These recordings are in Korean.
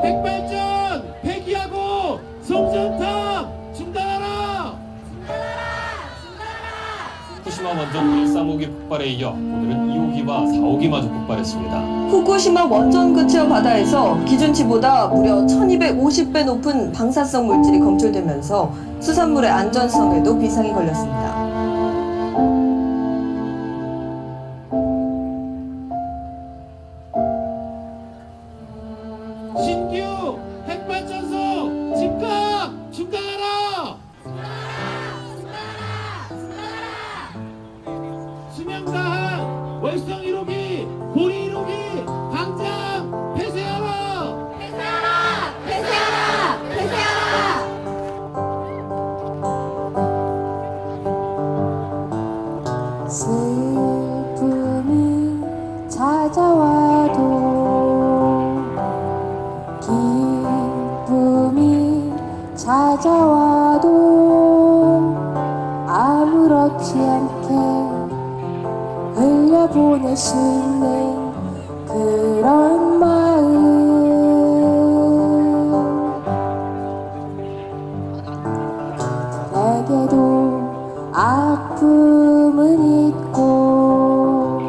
핵발전 폐기하고 송전탑 중단하라! 후쿠시마 원전 1, 3호기 폭발에 이어 오늘은 2호기와 4호기마저 폭발했습니다. 후쿠시마 원전 근처 바다에서 기준치보다 무려 1250배 높은 방사성 물질이 검출되면서 수산물의 안전성에도 비상이 걸렸습니다. 신규 핵발전소 집값 중단하라! 수명다한 월성 1호기, 고리 1호기 당장 폐쇄하라! 폐쇄하라! 폐쇄하라! 폐쇄하라! 슬픔이 찾아와도 기쁨이 찾아와도 아무렇지 않게 흘려보내시는 그런 마음 그들에게도 아픔은 있고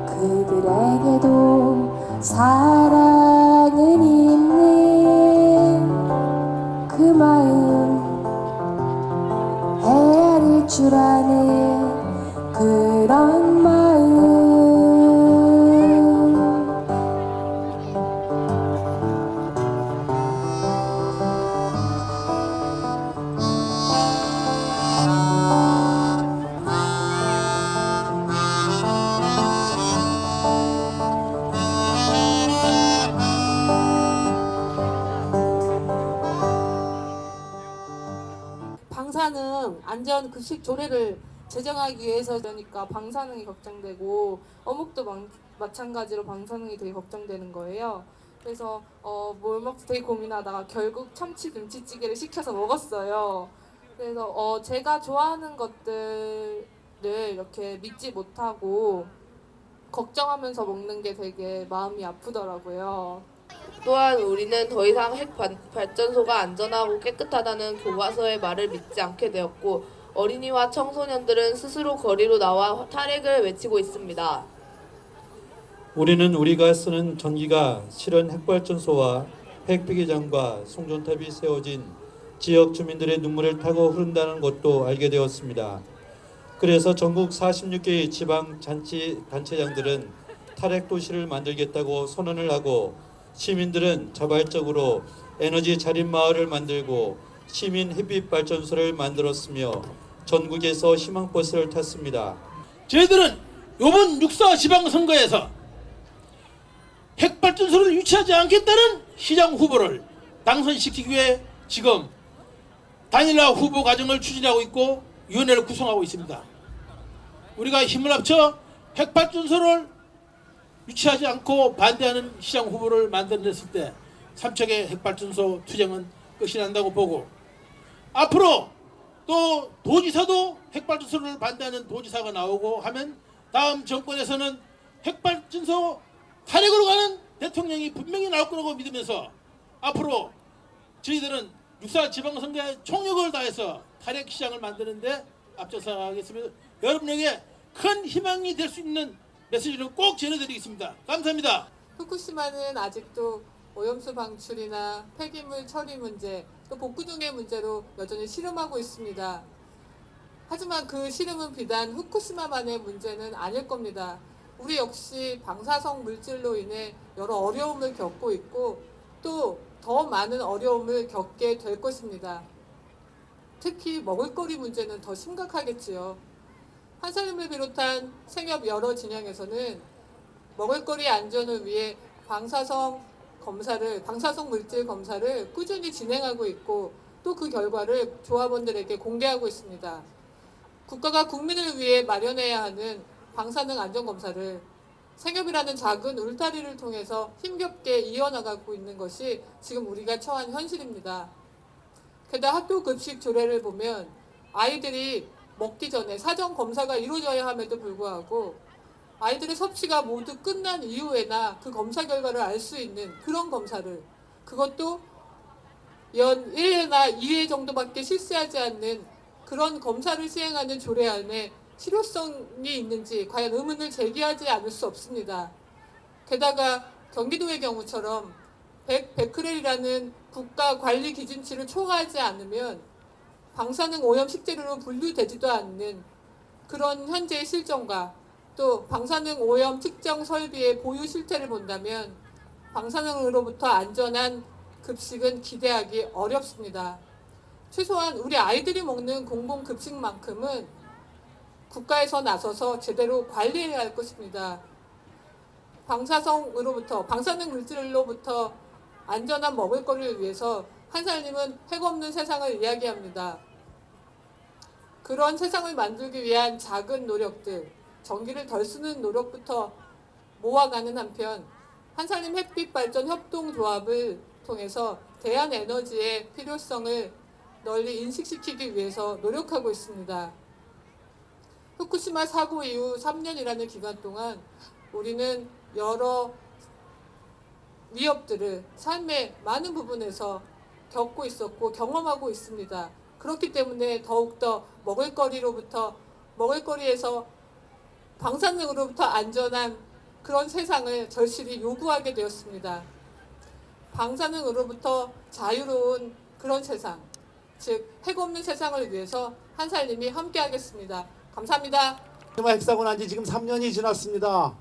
그들에게도 사랑은 있는 그 마음 헤아릴 줄 아는 그런 마음 방사능 안전 급식 조례를 제정하기 위해서 그러니까 방사능이 걱정되고 어묵도 마찬가지로 방사능이 되게 걱정되는 거예요. 그래서 뭘 먹지 되게 고민하다가 결국 참치 김치찌개를 시켜서 먹었어요. 그래서 제가 좋아하는 것들을 이렇게 믿지 못하고 걱정하면서 먹는 게 되게 마음이 아프더라고요. 또한 우리는 더 이상 핵발전소가 안전하고 깨끗하다는 교과서의 말을 믿지 않게 되었고 어린이와 청소년들은 스스로 거리로 나와 탈핵을 외치고 있습니다. 우리는 우리가 쓰는 전기가 실은 핵발전소와 핵폐기장과 송전탑이 세워진 지역 주민들의 눈물을 타고 흐른다는 것도 알게 되었습니다. 그래서 전국 46개의 지방 단체장들은 탈핵 도시를 만들겠다고 선언을 하고 시민들은 자발적으로 에너지 자립 마을을 만들고 시민 햇빛 발전소를 만들었으며 전국에서 희망버스를 탔습니다. 저희들은 이번 6.4 지방선거에서 핵발전소를 유치하지 않겠다는 시장 후보를 당선시키기 위해 지금 단일화 후보 과정을 추진하고 있고 위원회를 구성하고 있습니다. 우리가 힘을 합쳐 핵발전소를 유치하지 않고 반대하는 시장 후보를 만들어냈을 때 삼척의 핵발전소 투쟁은 끝이 난다고 보고 앞으로 또 도지사도 핵발전소를 반대하는 도지사가 나오고 하면 다음 정권에서는 핵발전소 탈핵으로 가는 대통령이 분명히 나올 거라고 믿으면서 앞으로 저희들은 6.4 지방선거에 총력을 다해서 탈핵 시장을 만드는데 앞서서 하겠습니다. 여러분에게 큰 희망이 될 수 있는 메시지를 꼭 전해드리겠습니다. 감사합니다. 후쿠시마는 아직도 오염수 방출이나 폐기물 처리 문제, 또 복구등의 문제로 여전히 씨름하고 있습니다. 하지만 그 씨름은 비단 후쿠시마만의 문제는 아닐 겁니다. 우리 역시 방사성 물질로 인해 여러 어려움을 겪고 있고 또 더 많은 어려움을 겪게 될 것입니다. 특히 먹을거리 문제는 더 심각하겠지요. 한사림을 비롯한 생협 여러 진영에서는 먹을거리 안전을 위해 방사성 물질 검사를 꾸준히 진행하고 있고 또 그 결과를 조합원들에게 공개하고 있습니다. 국가가 국민을 위해 마련해야 하는 방사능 안전검사를 생협이라는 작은 울타리를 통해서 힘겹게 이어나가고 있는 것이 지금 우리가 처한 현실입니다. 게다가 학교 급식 조례를 보면 아이들이 먹기 전에 사전 검사가 이루어져야 함에도 불구하고 아이들의 섭취가 모두 끝난 이후에나 그 검사 결과를 알 수 있는 그런 검사를 그것도 연 1회나 2회 정도밖에 실시하지 않는 그런 검사를 시행하는 조례안에 실효성이 있는지 과연 의문을 제기하지 않을 수 없습니다. 게다가 경기도의 경우처럼 100베크렐이라는 국가 관리 기준치를 초과하지 않으면 방사능 오염 식재료로 분류되지도 않는 그런 현재의 실정과 또 방사능 오염 측정 설비의 보유 실태를 본다면 방사능으로부터 안전한 급식은 기대하기 어렵습니다. 최소한 우리 아이들이 먹는 공공급식만큼은 국가에서 나서서 제대로 관리해야 할 것입니다. 방사능 물질로부터 안전한 먹을거리를 위해서 한살님은 핵없는 세상을 이야기합니다. 그런 세상을 만들기 위한 작은 노력들, 전기를 덜 쓰는 노력부터 모아가는 한편 한살림 햇빛발전 협동조합을 통해서 대한에너지의 필요성을 널리 인식시키기 위해서 노력하고 있습니다. 후쿠시마 사고 이후 3년이라는 기간 동안 우리는 여러 위협들을 삶의 많은 부분에서 겪고 있었고 경험하고 있습니다. 그렇기 때문에 더욱더 먹을거리에서 방사능으로부터 안전한 그런 세상을 절실히 요구하게 되었습니다. 방사능으로부터 자유로운 그런 세상, 즉 핵없는 세상을 위해서 한살님이 함께하겠습니다. 감사합니다. 핵사고 난 지 지금 3년이 지났습니다.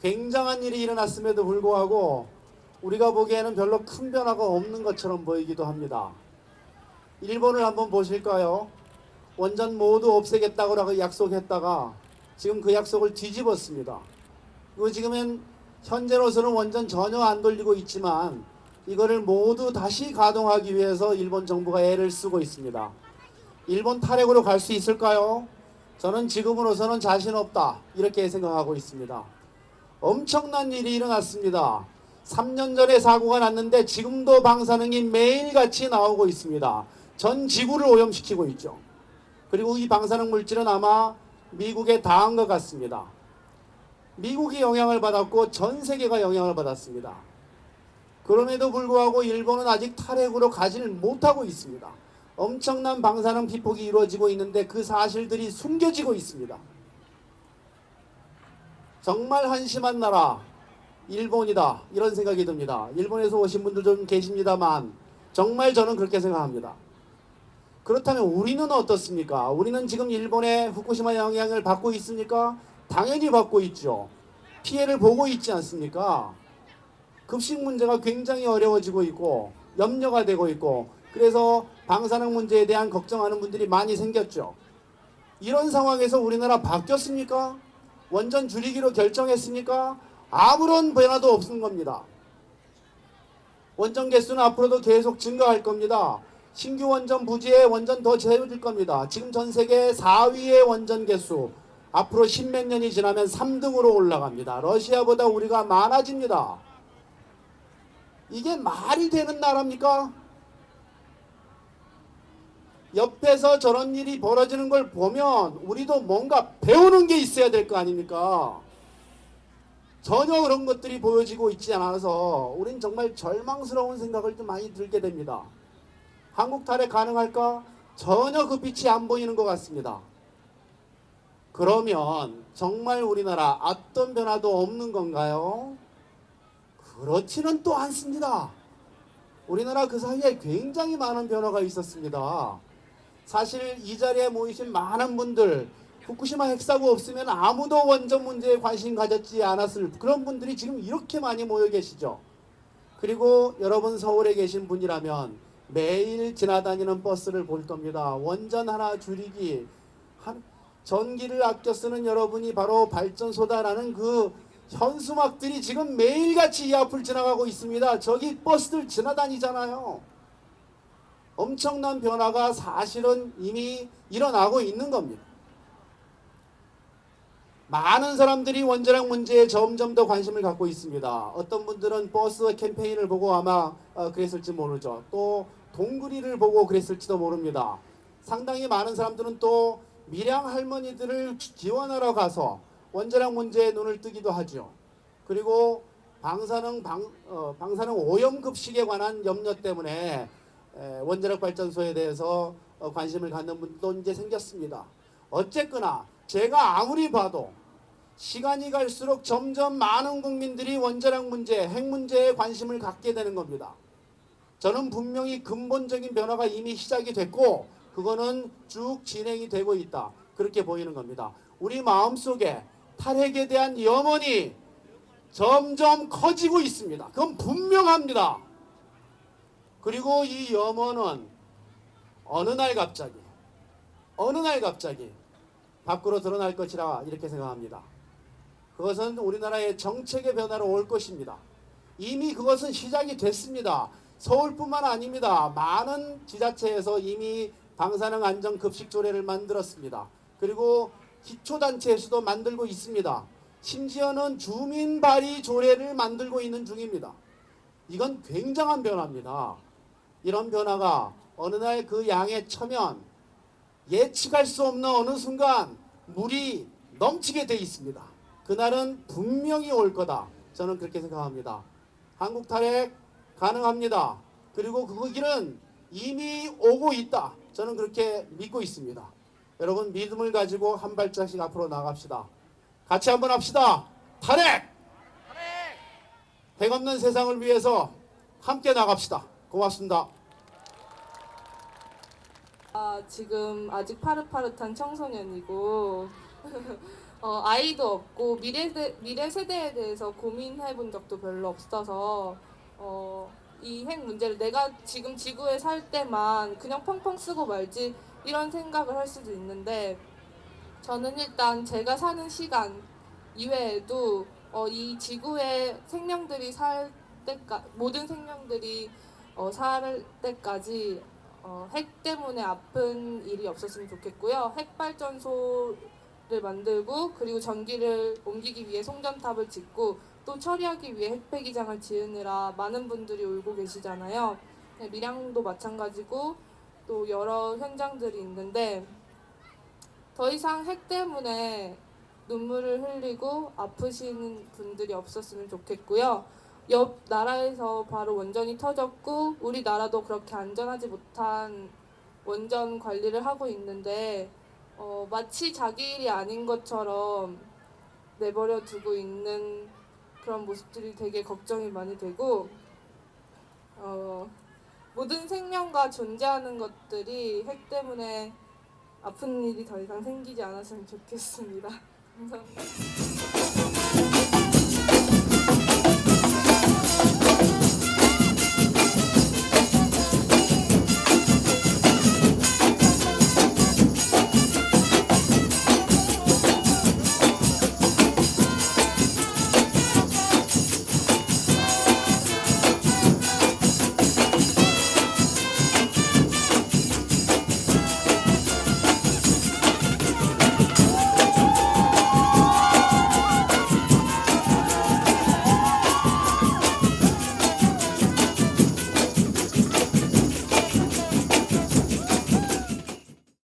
굉장한 일이 일어났음에도 불구하고 우리가 보기에는 별로 큰 변화가 없는 것처럼 보이기도 합니다. 일본을 한번 보실까요? 원전 모두 없애겠다고 약속했다가 지금 그 약속을 뒤집었습니다. 그리고 지금은 현재로서는 원전 전혀 안 돌리고 있지만 이거를 모두 다시 가동하기 위해서 일본 정부가 애를 쓰고 있습니다. 일본 탈핵으로 갈 수 있을까요? 저는 지금으로서는 자신 없다 이렇게 생각하고 있습니다. 엄청난 일이 일어났습니다. 3년 전에 사고가 났는데 지금도 방사능이 매일같이 나오고 있습니다. 전 지구를 오염시키고 있죠. 그리고 이 방사능 물질은 아마 미국에 닿은 것 같습니다. 미국이 영향을 받았고 전 세계가 영향을 받았습니다. 그럼에도 불구하고 일본은 아직 탈핵으로 가지를 못하고 있습니다. 엄청난 방사능 피폭이 이루어지고 있는데 그 사실들이 숨겨지고 있습니다. 정말 한심한 나라 일본이다 이런 생각이 듭니다. 일본에서 오신 분들 좀 계십니다만 정말 저는 그렇게 생각합니다. 그렇다면 우리는 어떻습니까? 우리는 지금 일본의 후쿠시마 영향을 받고 있습니까? 당연히 받고 있죠. 피해를 보고 있지 않습니까? 급식 문제가 굉장히 어려워지고 있고 염려가 되고 있고 그래서 방사능 문제에 대한 걱정하는 분들이 많이 생겼죠. 이런 상황에서 우리나라 바뀌었습니까? 원전 줄이기로 결정했습니까? 아무런 변화도 없는 겁니다. 원전 개수는 앞으로도 계속 증가할 겁니다. 신규 원전 부지에 원전 더 재워질 겁니다. 지금 전 세계 4위의 원전 개수 앞으로 10몇 년이 지나면 3등으로 올라갑니다. 러시아보다 우리가 많아집니다. 이게 말이 되는 나라입니까? 옆에서 저런 일이 벌어지는 걸 보면 우리도 뭔가 배우는 게 있어야 될 거 아닙니까? 전혀 그런 것들이 보여지고 있지 않아서 우린 정말 절망스러운 생각을 좀 많이 들게 됩니다. 한국 탈핵 가능할까? 전혀 그 빛이 안 보이는 것 같습니다. 그러면 정말 우리나라 어떤 변화도 없는 건가요? 그렇지는 또 않습니다. 우리나라 그 사이에 굉장히 많은 변화가 있었습니다. 사실 이 자리에 모이신 많은 분들 후쿠시마 핵사고 없으면 아무도 원전 문제에 관심 가졌지 않았을 그런 분들이 지금 이렇게 많이 모여 계시죠. 그리고 여러분 서울에 계신 분이라면 매일 지나다니는 버스를 볼 겁니다. 원전 하나 줄이기, 전기를 아껴 쓰는 여러분이 바로 발전소다라는 그 현수막들이 지금 매일같이 이 앞을 지나가고 있습니다. 저기 버스들 지나다니잖아요. 엄청난 변화가 사실은 이미 일어나고 있는 겁니다. 많은 사람들이 원자력 문제에 점점 더 관심을 갖고 있습니다. 어떤 분들은 버스 캠페인을 보고 아마 그랬을지 모르죠. 또 동그리를 보고 그랬을지도 모릅니다. 상당히 많은 사람들은 또 밀양 할머니들을 지원하러 가서 원자력 문제에 눈을 뜨기도 하죠. 그리고 방사능 오염급식에 관한 염려 때문에 원자력 발전소에 대해서 관심을 갖는 분도 이제 생겼습니다. 어쨌거나 제가 아무리 봐도 시간이 갈수록 점점 많은 국민들이 원자력 문제, 핵 문제에 관심을 갖게 되는 겁니다. 저는 분명히 근본적인 변화가 이미 시작이 됐고 그거는 쭉 진행이 되고 있다. 그렇게 보이는 겁니다. 우리 마음속에 탈핵에 대한 염원이 점점 커지고 있습니다. 그건 분명합니다. 그리고 이 염원은 어느 날 갑자기 밖으로 드러날 것이라 이렇게 생각합니다. 그것은 우리나라의 정책의 변화로 올 것입니다. 이미 그것은 시작이 됐습니다. 서울뿐만 아닙니다. 많은 지자체에서 이미 방사능 안전 급식 조례를 만들었습니다. 그리고 기초단체에서도 만들고 있습니다. 심지어는 주민 발의 조례를 만들고 있는 중입니다. 이건 굉장한 변화입니다. 이런 변화가 어느 날 그 양에 차면 예측할 수 없는 어느 순간 물이 넘치게 돼 있습니다. 그날은 분명히 올 거다. 저는 그렇게 생각합니다. 한국 탈핵 가능합니다. 그리고 그 길은 이미 오고 있다. 저는 그렇게 믿고 있습니다. 여러분 믿음을 가지고 한 발짝씩 앞으로 나갑시다. 같이 한번 합시다. 탈핵! 핵 없는 세상을 위해서 함께 나갑시다. 고맙습니다. 지금 아직 파릇파릇한 청소년이고 아이도 없고 미래 세대에 대해서 고민해 본 적도 별로 없어서 이 핵 문제를 내가 지금 지구에 살 때만 그냥 펑펑 쓰고 말지 이런 생각을 할 수도 있는데 저는 일단 제가 사는 시간 이외에도 이 지구에 생명들이 모든 생명들이 살 때까지 핵 때문에 아픈 일이 없었으면 좋겠고요. 핵발전소를 만들고 그리고 전기를 옮기기 위해 송전탑을 짓고 또 처리하기 위해 핵폐기장을 지으느라 많은 분들이 울고 계시잖아요. 밀양도 마찬가지고 또 여러 현장들이 있는데 더 이상 핵 때문에 눈물을 흘리고 아프시는 분들이 없었으면 좋겠고요. 옆 나라에서 바로 원전이 터졌고 우리나라도 그렇게 안전하지 못한 원전 관리를 하고 있는데 마치 자기 일이 아닌 것처럼 내버려 두고 있는 그런 모습들이 되게 걱정이 많이 되고 모든 생명과 존재하는 것들이 핵 때문에 아픈 일이 더 이상 생기지 않았으면 좋겠습니다. 감사합니다.